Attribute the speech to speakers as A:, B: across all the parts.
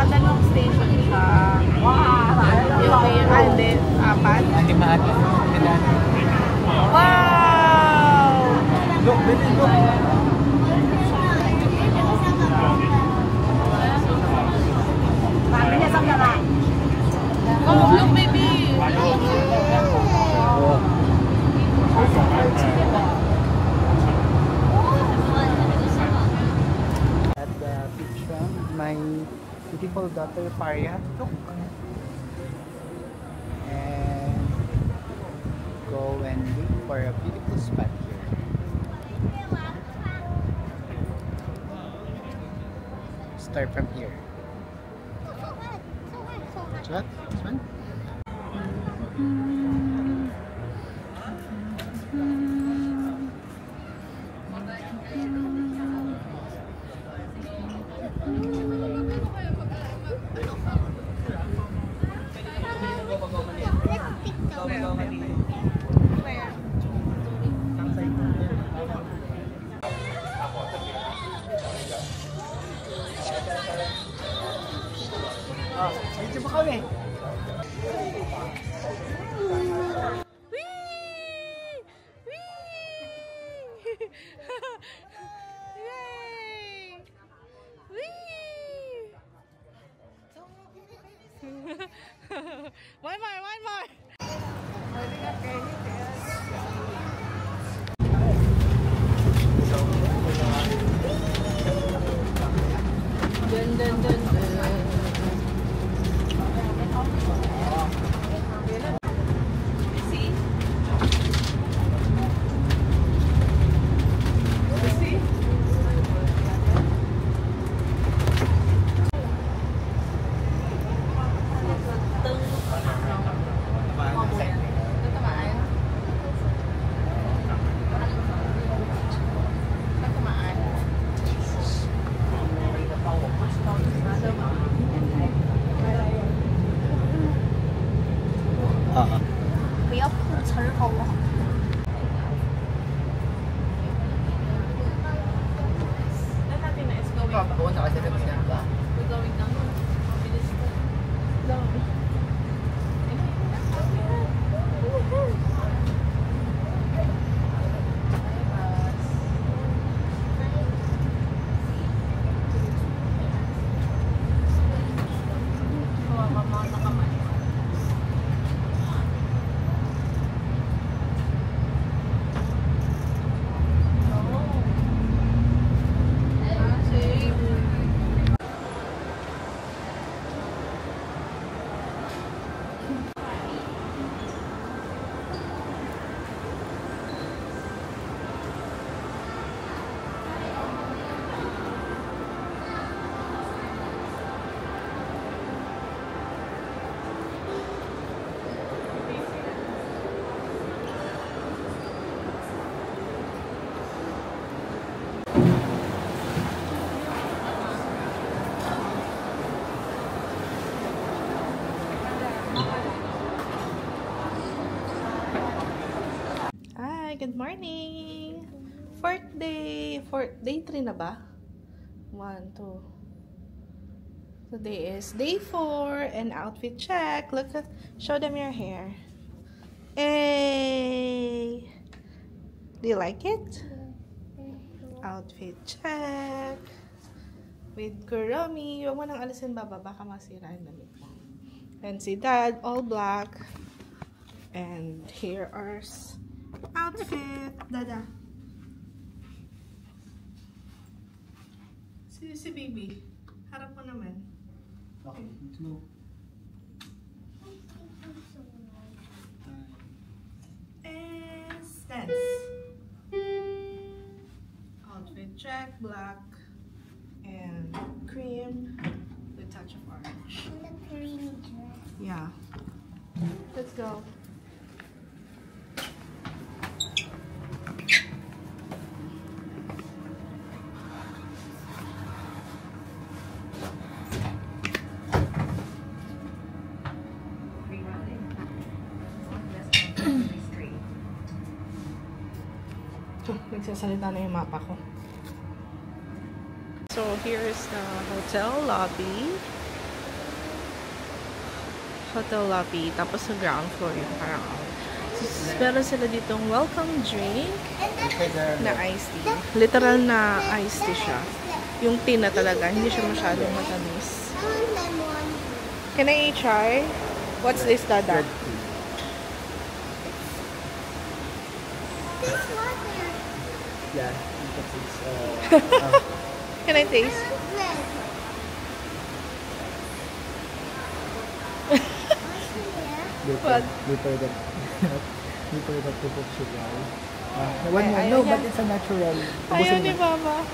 A: Katanong station siya. Yung may alin, apat. Wow!
B: Look, baby, look.
A: Oh, look, baby!
B: At the picture, my beautiful daughter Paria. Look. And go and look for a beautiful spot here. Start from here. What? This one? Oh, medyo ba kami?
A: One more. Dun.不要碰瓷儿好不好？ Good morning! Fourth day 3 na ba? 1, 2. Today is day 4 and outfit check. Look at, show them your hair. Hey! Do you like it? Outfit check. With Kuromi. Huwag mo nang alisin baba, baka masira yung damit mo. And si Dad, all black. And here are outfit, Dada. Si baby. Harap mo naman.
B: Okay, let's go.
A: And stance. Outfit check, black and cream with touch of orange. Yeah. Let's go. Ito, nagsasalita na yung mapa ko. So, here's the hotel lobby. Hotel lobby. Tapos sa ground floor yung parang meron sila ditong welcome drink na iced tea. Literal na iced tea siya. Yung tea na talaga. Hindi siya masyadong matamis. Can I try? What's this, Dada?
B: Yeah,
A: Can I taste? What?
B: Before that tube of sugar.
A: Ayaw
B: No,
A: niya.
B: but it's a natural.
A: Ayaw ni Baba.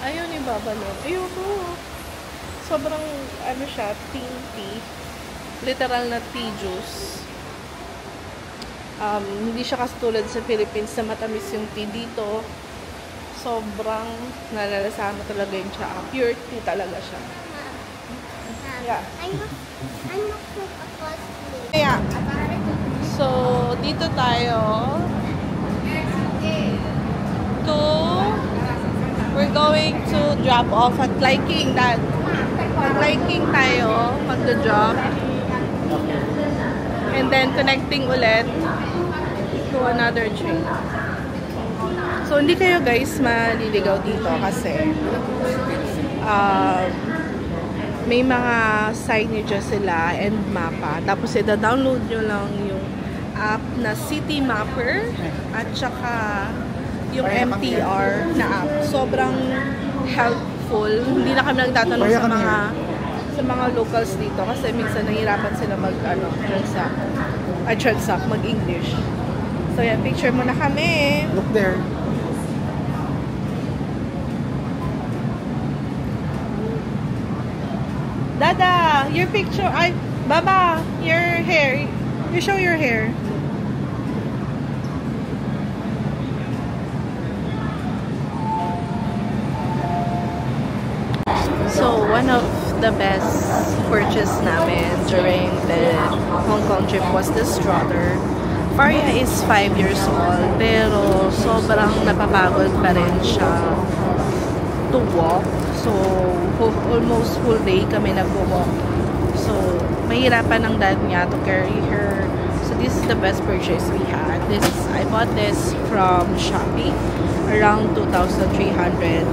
A: Ayaw ni Baba, no? Ayoko. Sobrang, ano siya, tea. Literal na tea juice. Hindi siya katulad sa Philippines na matamis yung tea dito. Sobrang nalalasahan mo talaga yung siya. Pure tea talaga siya. Yeah. Yeah. So, dito tayo. We're going to drop off at Liking, Dad. At Liking tayo, mag-drop. And then, connecting ulit to another train. So, hindi kayo guys maliligaw dito kasi may mga signages sila and mapa. Tapos, ida-download nyo lang yung app na City Mapper at saka yung MTR na app. Sobrang helpful. Hindi na kami nagtatanong sa mga locals dito kasi minsan nahihirapan sila transact mag-English. So yan, picture muna kami.
B: Look there.
A: Dada, your picture. Baba, your hair. You show your hair. So, one of the best purchase namin during the Hong Kong trip was this stroller. Faria is 5 years old, pero sobrang napapagod pa rin siya to walk. So, almost full day kami nag-walk. So, mahirapan ng dad niya to carry her. So, this is the best purchase we had. I bought this from Shopee, around 2,300.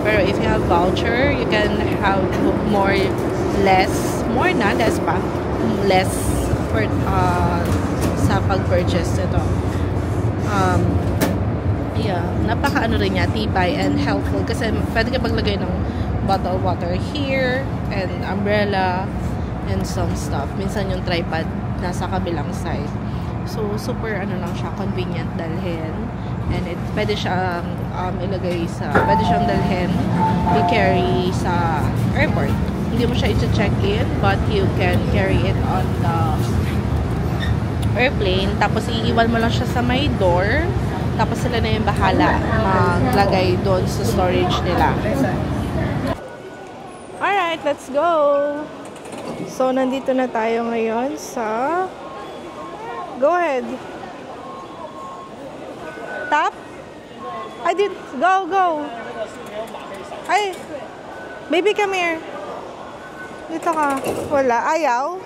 A: Pero if you have voucher, you can have less for sa pag-purchase ito. Yeah, napaka-ano rin niya, tibay and helpful kasi pwede ka maglagay ng bottle water here and umbrella and some stuff. Minsan yung tripod nasa kabilang side. So, super lang siya, convenient dalhin. And pwede siyang pwede siyang dalhin, i-carry sa airport. Hindi mo siya i-check in, but you can carry it on the airplane. Tapos, iiwan mo lang siya sa may door. Tapos, sila na yung bahala maglagay doon sa storage nila. Alright, let's go! So, nandito na tayo ngayon sa... Go ahead. Tap? Go. Ay, baby, come here. Dito ka. Wala. Ayaw.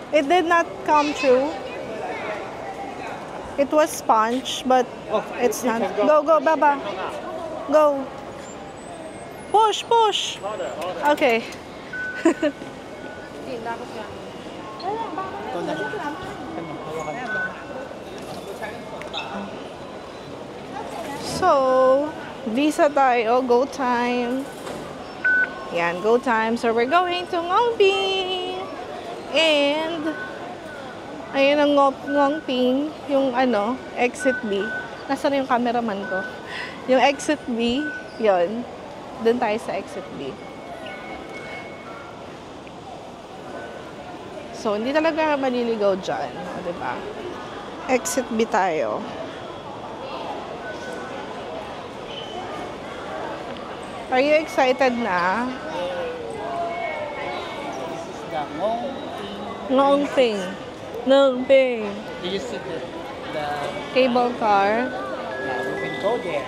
A: It did not come true. It was sponge, but it's not. Go, Baba. Go. Push. Okay. So, visa tayo. Go time. Yan, go time. So, we're going to Ngongping. And, ayun ang Ngongping. Yung exit B. Nasaan yung cameraman ko? Yung exit B, yun. Doon tayo sa exit B. So, hindi talaga maliligaw dyan. O, diba? Exit B tayo. Are you excited na?
B: This is the
A: Ngongping. No, babe.
B: Did you see the
A: Cable car.
B: yeah, we can go there.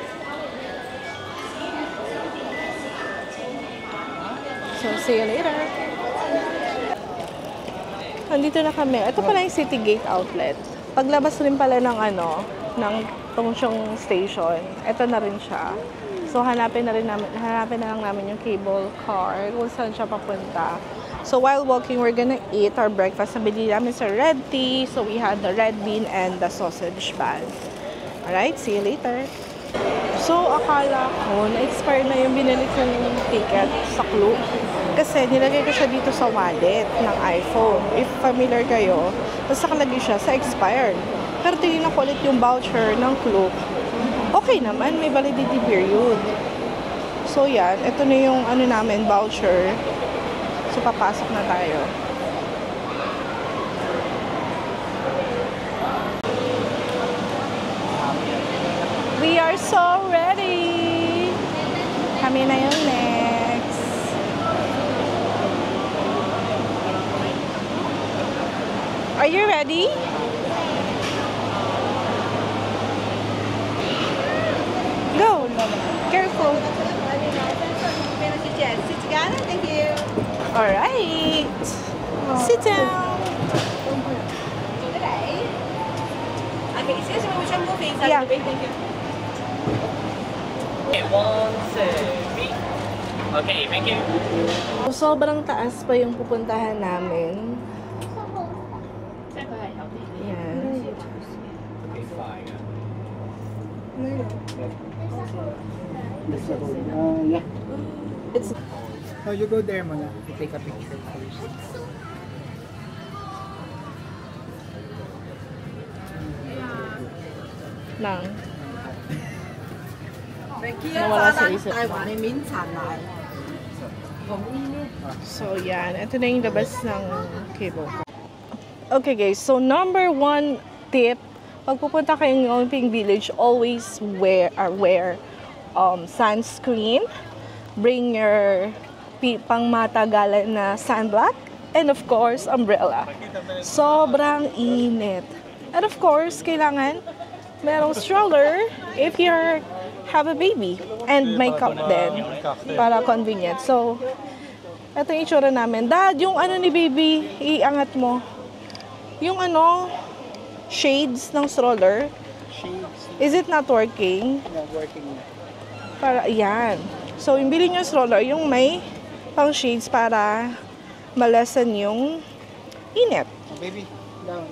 A: So, see you later. Nandito na kami. Ito pala yung City Gate Outlet. Paglabas rin pala ng ng Tongchong Station. Ito na rin siya. So, hanapin na lang namin yung cable car kung saan siya papunta. So, while walking, we're gonna eat our breakfast. Nabili namin sa Red Tea. So, we had the red bean and the sausage bun. Alright, see you later. So, akala ko, na-expire na yung binili kong ticket sa Klook. Kasi nilagay ko siya dito sa wallet ng iPhone. If familiar kayo, tapos nakalagay siya sa expired. Pero tinignan ko ulit yung voucher ng Klook. Okay naman, may validity period. So, yan. Ito na yung namin, voucher. So, papasok na tayo. We are so ready! Kami na yung next. Are you ready? Go! Careful.
C: Thank you.
A: Alright. Sit down.
C: Okay, excuse me, which I'm moving.
A: Yeah.
C: Thank you.
B: Okay, 1, 2, 3. Okay, thank you.
A: Sobrang taas pa yung pupuntahan namin. Yan.
B: Okay, fine. Yeah.
A: It's
B: Oh, you go there muna. You take a picture first.
A: nang. Nawala sa isip ko. So, yan. Ito na yung labas ng cable car. Okay, guys. So, number 1 tip. Pag pupunta kayong Yongping Village, always wear sunscreen. Bring your pangmatagalan na sunblock. And of course, umbrella. Sobrang init. And of course, kailangan merong stroller if you have a baby. And may cup din para convenient. So, ito yung itsura namin. Dad, yung ni baby, iangat mo. Yung shades ng stroller. Is it not working?
B: Not working.
A: Para, yan. So, yung bilhin yung stroller, yung may pang shades para malasan yung init.
B: Baby, down.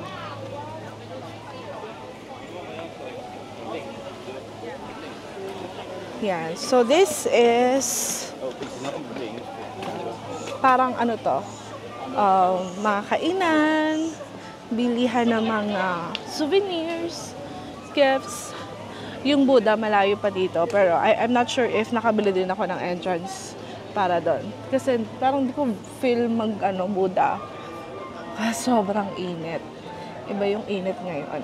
A: Yan. So, this is parang mga kainan, bilihan ng mga souvenirs, gifts. Yung Buddha, malayo pa dito. Pero I'm not sure if nakabili din ako ng entrance para doon. Kasi parang di ko feel Buddha. Sobrang init. Iba yung init ngayon.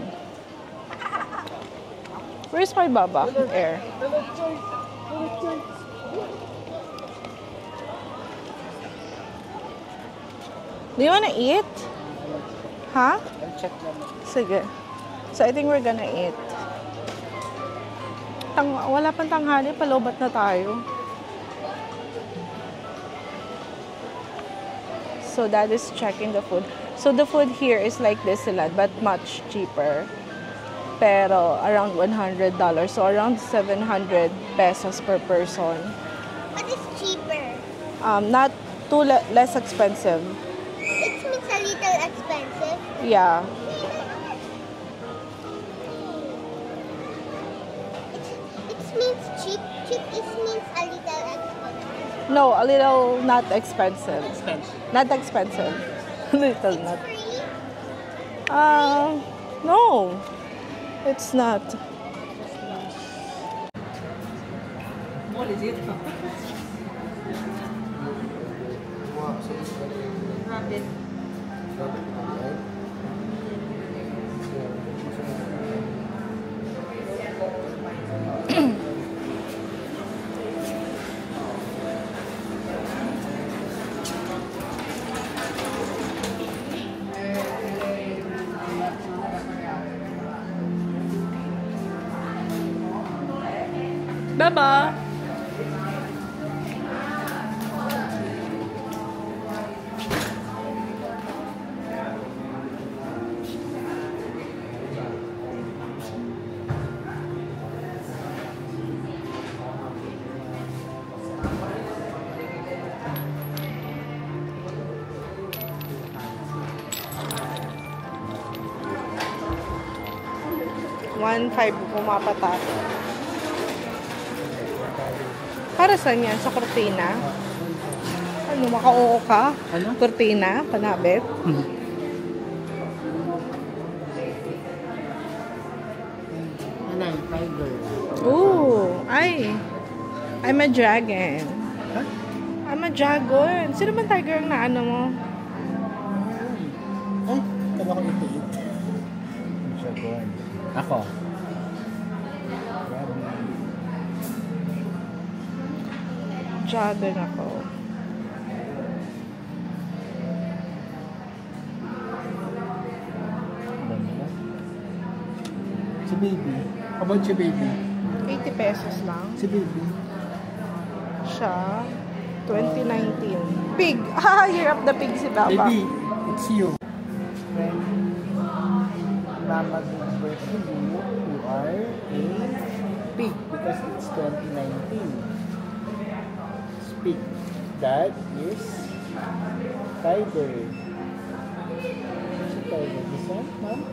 A: Where's my baba? Air. Do you wanna eat? Huh?
B: I'll check them.
A: Sige. So, I think we're gonna eat. Wala pang tanghali, palobat na tayo. So, Dad is checking the food. So, the food here is like Disneyland, but much cheaper. Pero, around $100. So, around 700 pesos per person.
D: What is cheaper?
A: Not less expensive.
D: It means a little expensive.
A: Yeah.
D: It means cheap. Cheap it means a little expensive.
A: No, a little not expensive.
B: Expensive.
A: Not expensive. Little not.
D: Free?
A: No. It's not.
C: What is it? Rabbit.
A: Baba! $1.5 pumapatak. Para saan yan? Sa kortina? Ano, maka-oo ka?
B: Ano?
A: Kortina? Panabit?
B: Ano yung tiger?
A: Ooh! Ay! I'm a dragon.
B: Huh?
A: I'm a dragon. Sino man tiger ang naano mo?
B: Ay, kala ko iti-it. Dragon. Ako.
A: Dragon ako.
B: Si baby. How about si baby?
A: 80 pesos lang.
B: Si baby.
A: Siya. 2019. Pig! Ah! Year of the pig si Baba.
B: Baby, it's you. When Mama gave birth to you, you are a pig because it's 2019. Speak. That is tiger. Si tiger. This one, ma'am?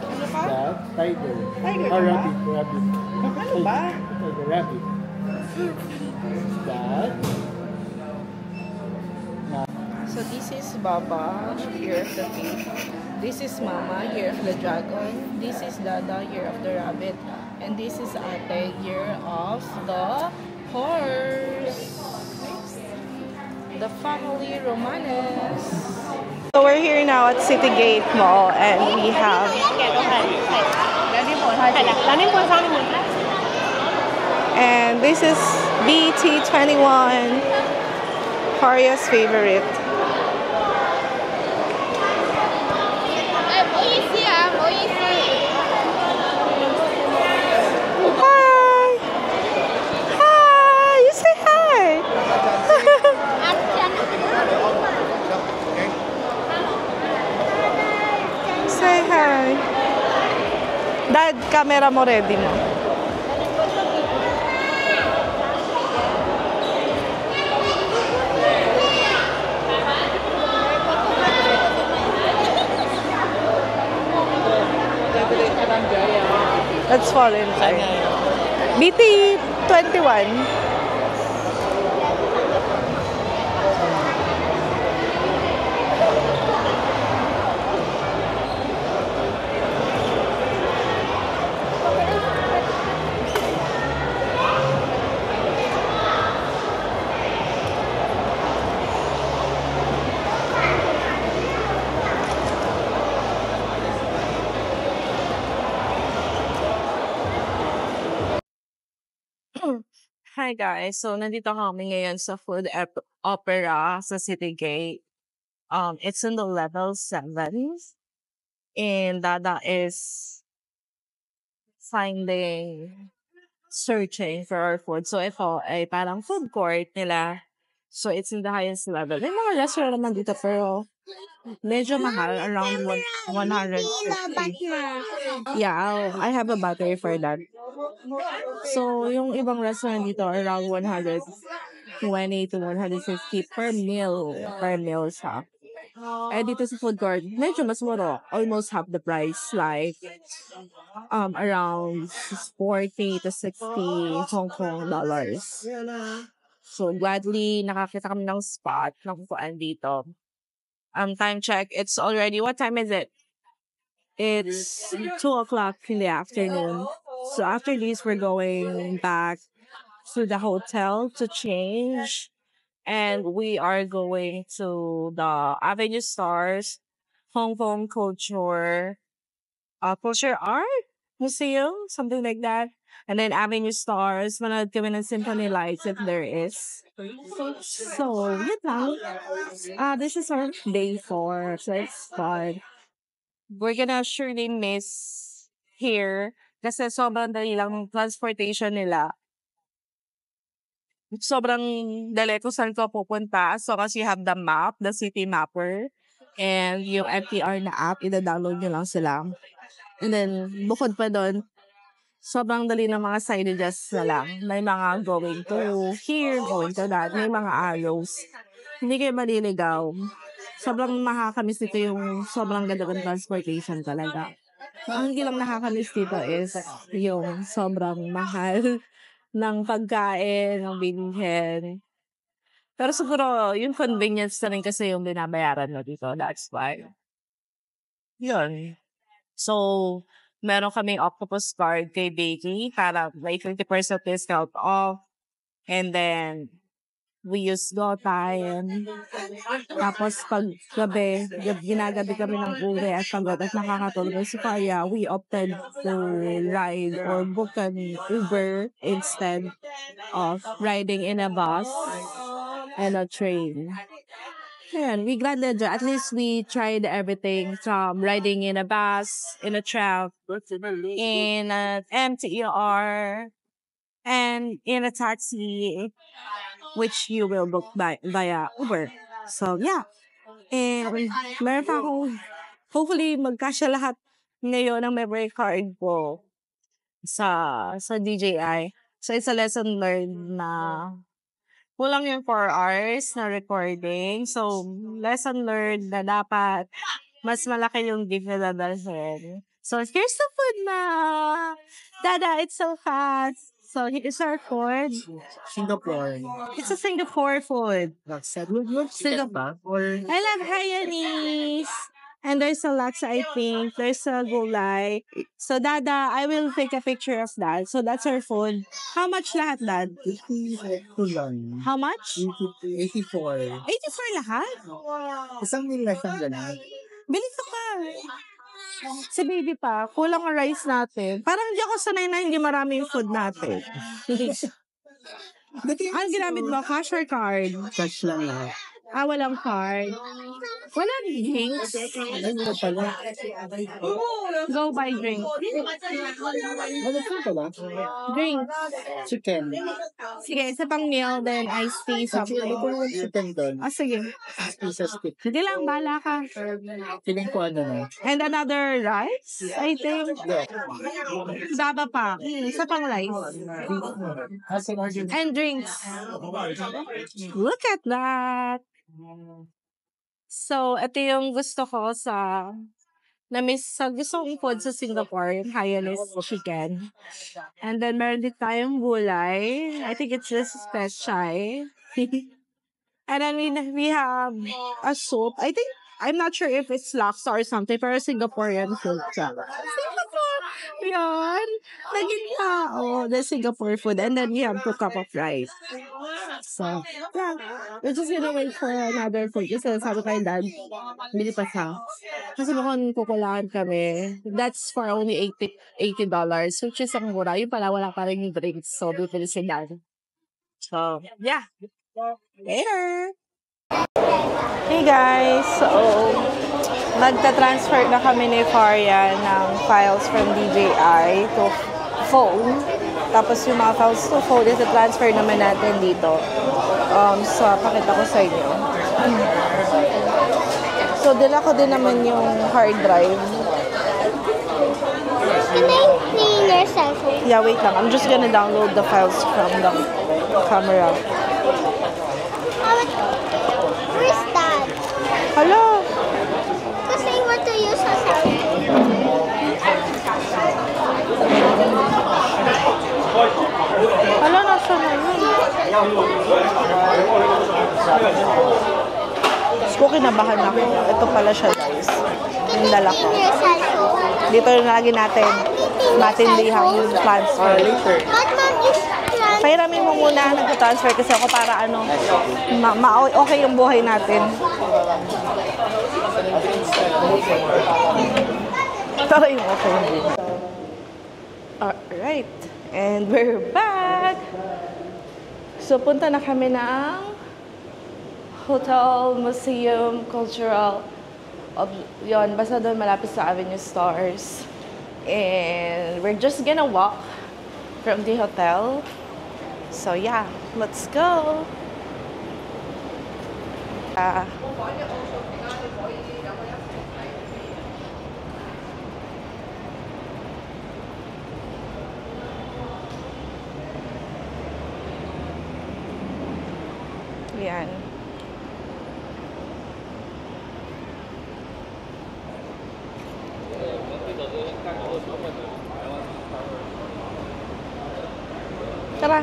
A: Ano pa?
B: That tiger.
A: Tiger
B: Oh,
A: ba?
B: rabbit. Rabbit.
A: Ano ba?
B: Tiger, rabbit. That.
A: So this is Baba, Year of the Pig. This is Mama, Year of the Dragon. This is Dada, Year of the Rabbit. And this is Ate, Year of the Horse. The family Romanes. So we're here now at City Gate Mall and we have and this is BT21, Harria's favorite. Hi! Hi! You say hi! Say hi! Dad, camera mo ready mo. Let's fall inside. BT 21. Hi guys, so nandito kami ngayon sa Food Opera sa City Gate. It's in the level 7 and Dada is searching for our food. So ito ay parang food court nila. So it's in the highest level. May mga restaurant naman dito pero medyo mahal, around 150. Yeah, I have a battery for that. So, yung ibang restaurant dito, around 120 to 150 per meal. Per meal siya. Eh, dito sa food court, medyo mas mura. Almost half the price. Like, around 40 to 60 Hong Kong dollars. So, gladly, nakakita kami ng spot ng kuan dito. Time check, it's already, what time is it? It's 2 o'clock in the afternoon. So after this, we're going back to the hotel to change. And we are going to the Avenue Stars Hong Kong Culture Art Museum, something like that. And then Avenue Stars, manood kami ng Symphony Lights if there is. So, yun lang. This is our day 4, so it's fun. We're gonna surely miss here
E: Kasi sobrang dali lang ng transportation nila. Sobrang dali kung saan ka pupunta. As long as you have the map, the city mapper, and yung MTR na app, ida-download nyo lang sila. And then, bukod pa doon, sobrang dali ng mga signages na lang. May mga going to here, going to that. May mga arrows. Hindi kayo maliligaw. Sobrang makakamiss dito yung sobrang ganda ng transportation talaga. Ang hindi lang nakakamiss dito is yung sobrang mahal ng pagkain, ng bilihin. Pero siguro, yung convenience na rin kasi yung binabayaran mo dito. That's why. Yun. So, meron kaming octopus card kay Bakey para may 50% discount off. And then, we use GoTime. Tapos, pag ginagabi kami ng uwi at pagod at nakakatulog sa kaya, we opted to ride or book an Uber instead of riding in a bus and a train. Ayan, we granted at least we tried everything from riding in a bus, in a tram, in an MTR, and in a taxi, which you will book via Uber. So, yeah. And meron pa akong, hopefully, magkasya lahat ngayon ang memory card ko sa DJI. So, it's a lesson learned na kulang yung 4 hours na recording. So, lesson learned na dapat mas malaki yung gift na dadalhin. So, here's the food na. Dada, it's so fast. So, here's our food.
B: Singapore.
E: It's a Singapore food.
B: That's it. What Singapore? Or
E: I love Hayanese. And there's a laksa, I think. There's a gulay. So, Dada, I will take a picture of that. So, that's our food. How much lahat, Dad?
B: 82 lang.
E: How much?
B: 84.
E: 84 lahat?
B: Isang nila siyang ganun.
E: Bili ka pa. Si baby pa, kulang ang rice natin. Parang hindi ako sanay na hindi marami yung food natin. Ang ginamit mo, cash or card?
B: Cash lang lahat.
E: Walang card. Walang drinks.
B: Ano pala?
E: Go buy drinks.
B: Ano pala?
E: Drinks.
B: Chicken.
E: Sige, isa pang meal, then iced tea, something.
B: Ito yung chicken doon.
E: Sige.
B: Pieces stick.
E: Sige lang, bahala ka.
B: Feeling ko ano na.
E: And another rice, I think.
B: Yeah.
E: Baba pa. Isa pang rice. And drinks. Look at that. So, ito yung gusto ko sa gusto kong food sa Singapore, yung Hainanese chicken. And then, meron din tayong gulay. I think it's just pechay. And then, we have a soup. I think, I'm not sure if it's laksa or something, pero Singaporean food siya. Singapore! Yan! Naging tao. The Singapore food. And then, we have 2 cup of rice. So, yeah. We're just gonna wait for another food. Kasi sabi kay Dad, bili pa siya. Kasi mukhang kukulangan kami. That's for only $80, which is ang mura. Yung pala, wala pa rin yung drinks. So, bibili si Dad. So, yeah. Later! Hey guys! So, nagta-transfer na kami ni Faria ng files from DJI to phone. Tapos yung mga files to phone, ita-transfer naman natin dito. So, pakita ko sa inyo. So, dala ko din naman yung hard drive.
D: Can I clean your cell phone?
E: Yeah, wait lang. I'm just gonna download the files from the camera.
D: Where's that?
E: Hello!
D: Because I want to use a cell phone.
E: Hello, nasa na yun? So, kinabahan ako. Ito pala siya, guys.
D: Can
E: Yung
D: I
E: dala ko.
D: clean your cell phone?
E: Dito yung lagi natin. Matindihang yung transfer.
D: But mom is trying.
E: Pahiramin mo muna nag-transfer kasi ako para ano, okay yung buhay natin. Para yung okay yung buhay. Alright. And we're back! So, punta na kami ng Hotel Museum Cultural. Yun, basta doon malapit sa Avenue Stars.
A: And we're just gonna walk from the hotel. So yeah, let's go. Yan. Tara.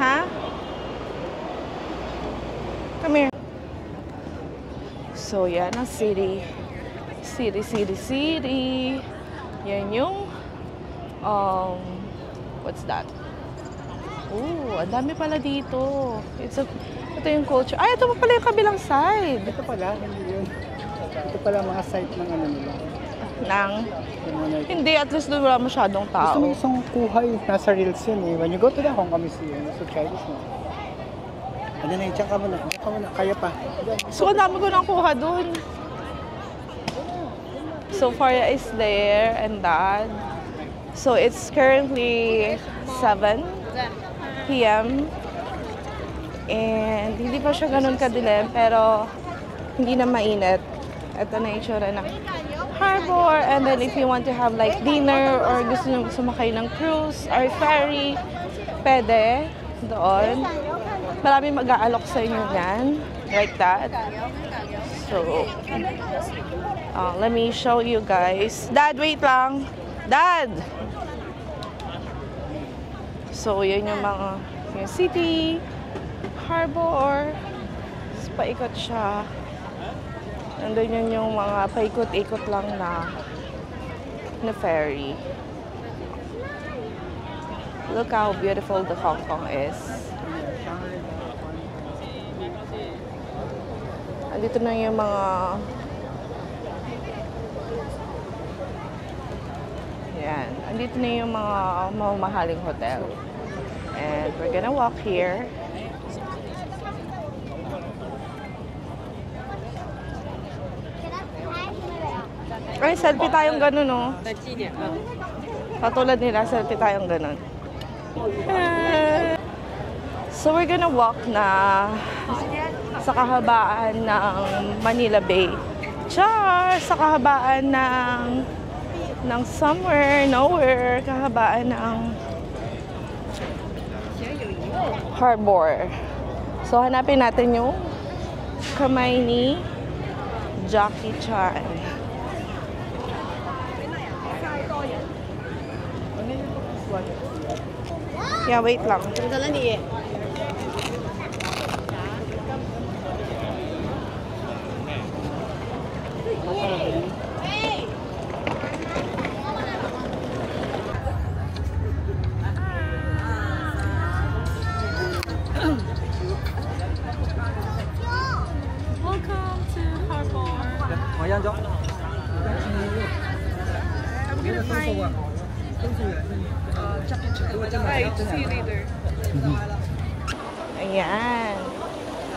A: Ha? Come here. So, yan ang city. City. Yan yung, what's that? Oh, ang dami pala dito. Ito yung culture. Ay, ito pa pala yung kabilang side.
B: Ito pala, hindi yun. Ito pala mga site ng ano nila.
A: Hindi, at least doon wala masyadong tao.
B: Gusto mo isang kuhay, nasa reels yun eh. When you go to the Hong Kong Museum, so try this mo. Ano na, diyan ka muna. Kaya pa.
A: So, ang dami ko nakuha doon. So, Faria is there and that. So, it's currently 7 p.m. And hindi pa siya ganun kadilim, pero hindi na mainit. Ito na yung itsura ng harbor. And then if you want to have like dinner or gusto nyo sumakay ng cruise or ferry, pwede doon. Marami mag-aalok sa inyo yan. Like that. So, let me show you guys. Dad, wait lang. Dad! So, yun yung mga yung city, harbor. Tapos paikot siya. Nandun yun yung mga paikot-ikot lang na ferry. Look how beautiful the Hong Kong is. Andito na yung mga yan. Andito na yung mga mamahaling hotel. And we're gonna walk here. Ay, selfie tayong ganun, no? Katulad nila, selfie tayong ganun. So, we're gonna walk na sa kahabaan ng Manila Bay. Char! Sa kahabaan ng somewhere, nowhere, kahabaan ng harbor. So, hanapin natin yung kamay ni Jackie Chan. Yeah, wait lang. Welcome to harbor. I'm gonna find Right, see you later. Ayan.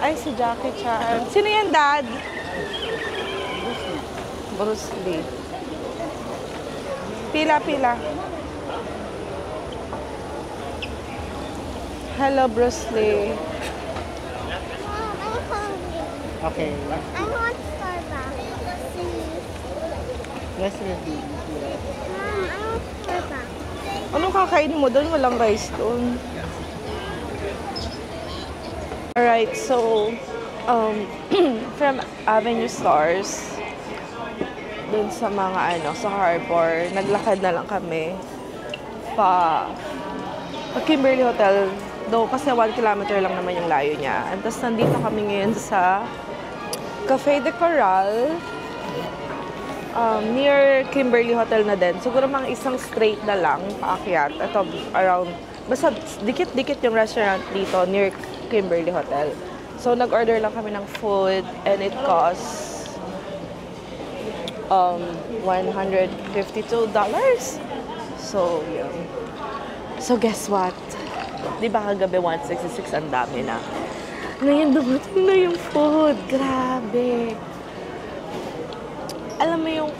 A: Ay, si Jackie Chan. Sino yan, Dad? Bruce Lee. Pila. Hello, Bruce Lee.
D: Mom, I'm hungry.
B: Okay.
D: I want Starbucks. Please.
B: Let's review.
D: Mom, I want Starbucks.
A: Anong kakainin mo doon? Walang rice doon. Alright, so, from Avenue Stars, doon sa mga sa harbor, naglakad na lang kami pa Kimberly Hotel. Though, kasi 1 kilometer lang naman yung layo niya. And tapos nandito kami ngayon sa Cafe de Coral. Near Kimberly Hotel na din. Siguro mga isang straight na lang paakyat. Ito, around, basta dikit-dikit yung restaurant dito near Kimberly Hotel. So, nag-order lang kami ng food and it costs $152. So, yun. So, guess what? Di ba kagabi 166 ang dami na? Ngayon dumating na yung food. Grabe.
E: alam mo yung,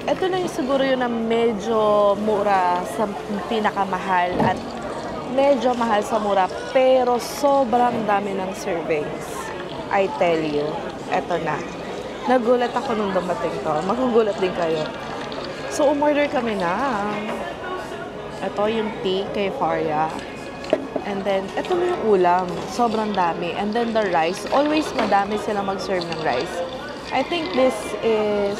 E: ito na yung siguro yun na medyo mura sa pinakamahal at medyo mahal sa mura, pero sobrang dami ng servings. I tell you, eto na. Nagulat ako nung dumating to. Magugulat din kayo. So, umorder kami na. Ito yung tea kay Faria. And then, ito na yung ulam. Sobrang dami. And then the rice. Always madami sila mag-serve ng rice. I think this is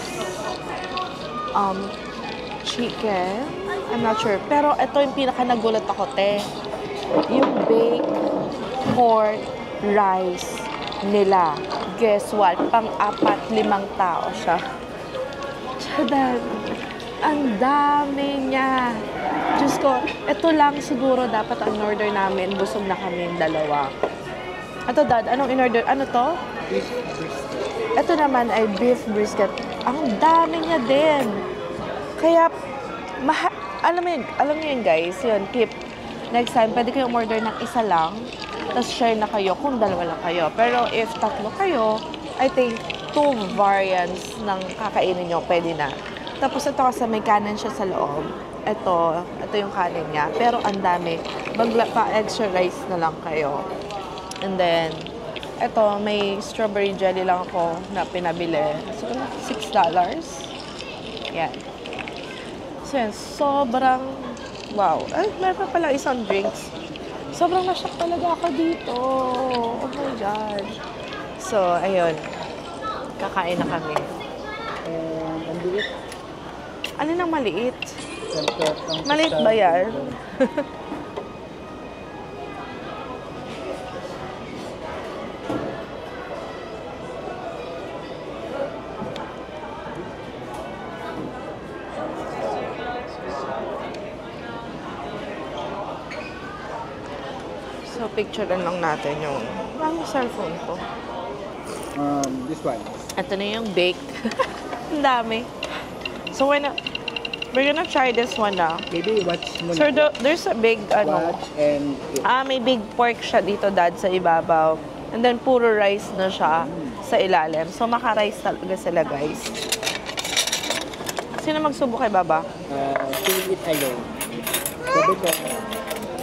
E: chicken. I'm not sure. Pero ito yung pinaka nagulat ako, te. Yung baked pork rice nila. Guess what? Pang-4, 5 tao siya. Tsadan. Ang dami niya. Diyos ko, ito lang siguro dapat ang order namin. Busog na kami yung 2. Ito, Dad, anong in-order? Ano to?
B: Beef brisket.
E: Ito naman ay beef brisket. Ang dami niya din. Kaya, alam mo yun guys, yun, tip. Next time, pwede kayong order ng isa lang, tapos share na kayo kung 2 lang kayo. Pero if 3 kayo, I think 2 variants ng kakainin nyo, pwede na. Tapos ito kasi may kanin siya sa loob. Ito yung kanin niya. Pero ang dami. Pa-extra rice na lang kayo. And then, ito, may strawberry jelly lang ako na pinabili. So, $6. Yan. So, yan. Sobrang, wow. Ay, meron pa pala isang drinks. Sobrang na-shock talaga ako dito. Oh my God. So, ayun. Kakain na kami.
B: Ang bilis.
E: Ano nang maliit?
B: Ang
E: Maliit ba yan? So, picturean lang natin yung cellphone ko.
B: This one.
E: Ito na yung baked. Ang dami. So, we're gonna try this one now.
B: Maybe watch mo
E: So,
B: na.
E: there's a big,
B: Watch and eat.
E: may big pork siya dito, Dad, sa ibabaw. And then, puro rice na siya sa ilalim. So, maka-rice talaga sila, guys. Sino magsubo kay Baba?
B: Feel it alone. Sabi ko,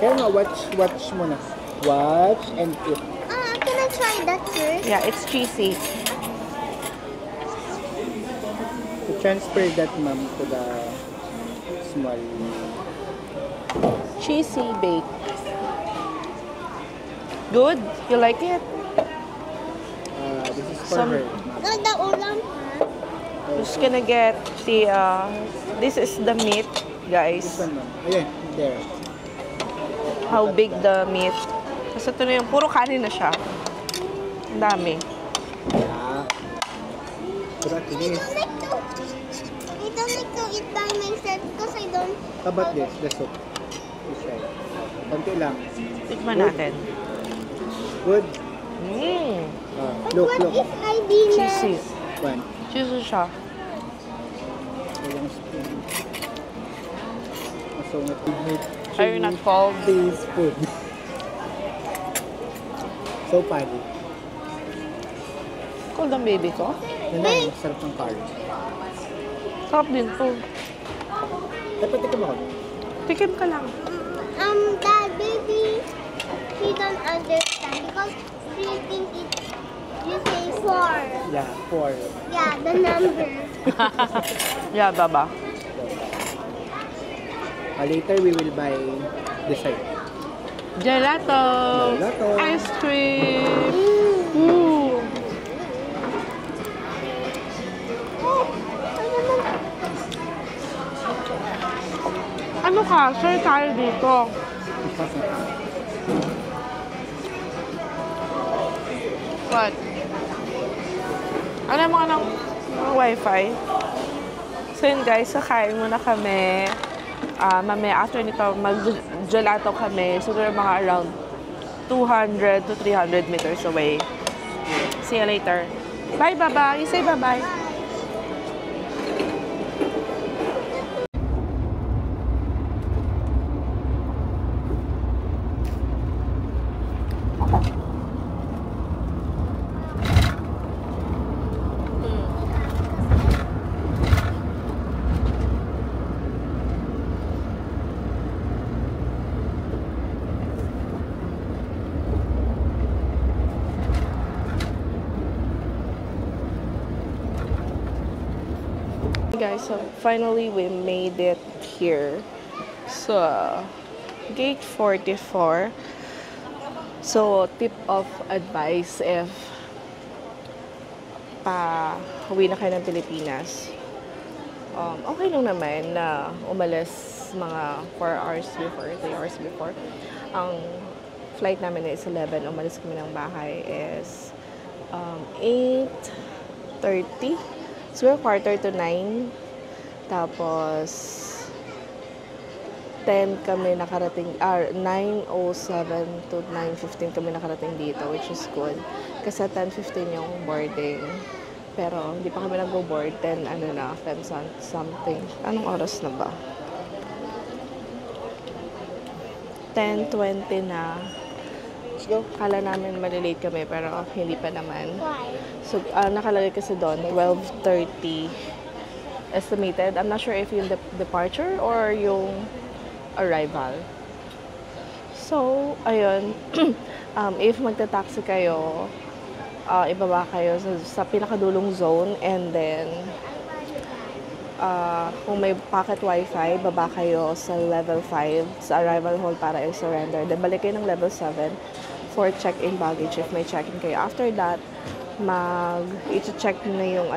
B: kaya nga, watch mo na. Watch and eat.
D: Can I try that first?
E: Yeah, it's cheesy.
B: To transfer that, ma'am, to the small.
E: Cheesy bake. Good? You like it?
B: This is for
E: Some-
B: her.
D: No, the ulam.
E: Just gonna get the, this is the meat,
B: This
E: guys.
B: one, ma'am. Ayan, there.
E: How big the meat. Kasi ito na yung, puro kanin na siya. Ang dami.
B: Yeah. Pero at least,
D: I don't like to eat by myself because I don't.
B: how about this? The soup. This right. Konti lang.
E: Tikman natin.
B: Good. Look.
D: What if I didn't?
E: Cheesy.
B: One.
E: Cheesy siya.
B: Walang spoon. Masungit yung meat.
E: Are you not cold?
B: Teaspoon. So funny.
E: Cold ang baby ko.
B: Yan lang, sarap ng curry.
E: Sarap din to.
B: Dapat ikaw ako.
E: Tikim ka lang.
D: Dad, baby, he don't understand because he think it. You say 4.
B: Yeah, 4.
D: Yeah, the number.
E: Yeah, Baba.
B: Later we will buy dessert.
E: Gelato.
B: Gelato.
E: Ice cream. Ooh. Ano ka? Share tayo dito. What? Ano mga ng wifi? So yun guys, kakain muna kami. Mamaya after nito, mag-gelato kami. Siguro mga around 200 to 300 meters away. See you later. Bye, Baba. You say bye-bye.
A: Guys, so finally we made it here. So, gate 44. So, tip of advice if uwi na kayo ng Pilipinas. Okay lang naman na umalis mga 4 hours before, 3 hours before. Ang flight namin is 11. Umalis kami ng bahay is 8:30. So, quarter to 9. Tapos, 10 kami nakarating, 9:07 to 9:15 kami nakarating dito, which is good. Kasi 10:15 yung boarding. Pero, hindi pa kami nag-board. 10 something. Anong oras na ba? 10:20 na. Kala namin malilate kami, pero hindi pa naman. So, nakalagay kasi doon, 12:30 estimated. I'm not sure if yung departure or yung arrival. So, ayun. If magta-taxi kayo, ibaba kayo sa pinakadulong zone, and then kung may pocket wifi, baba kayo sa level 5 sa arrival hall para i-surrender. Then balik kayo ng level 7 for check-in baggage if may check-in kayo. After that, i-check na yung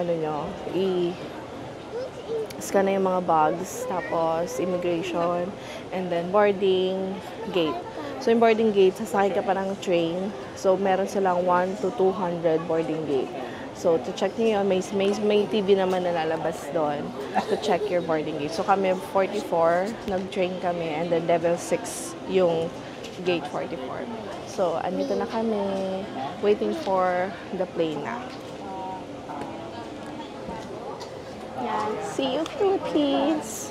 A: scan na yung mga bags, tapos immigration, and then boarding gate. So, yung boarding gate, sasakay ka pa ng train. So, meron silang 1 to 200 boarding gate. So, to check nyo yun, may TV naman na lalabas doon to check your boarding gate. So, kami 44, nag-train kami, and then level 6 yung gate 44. So, andito na kami, waiting for the plane na. Yeah, see you Philippines!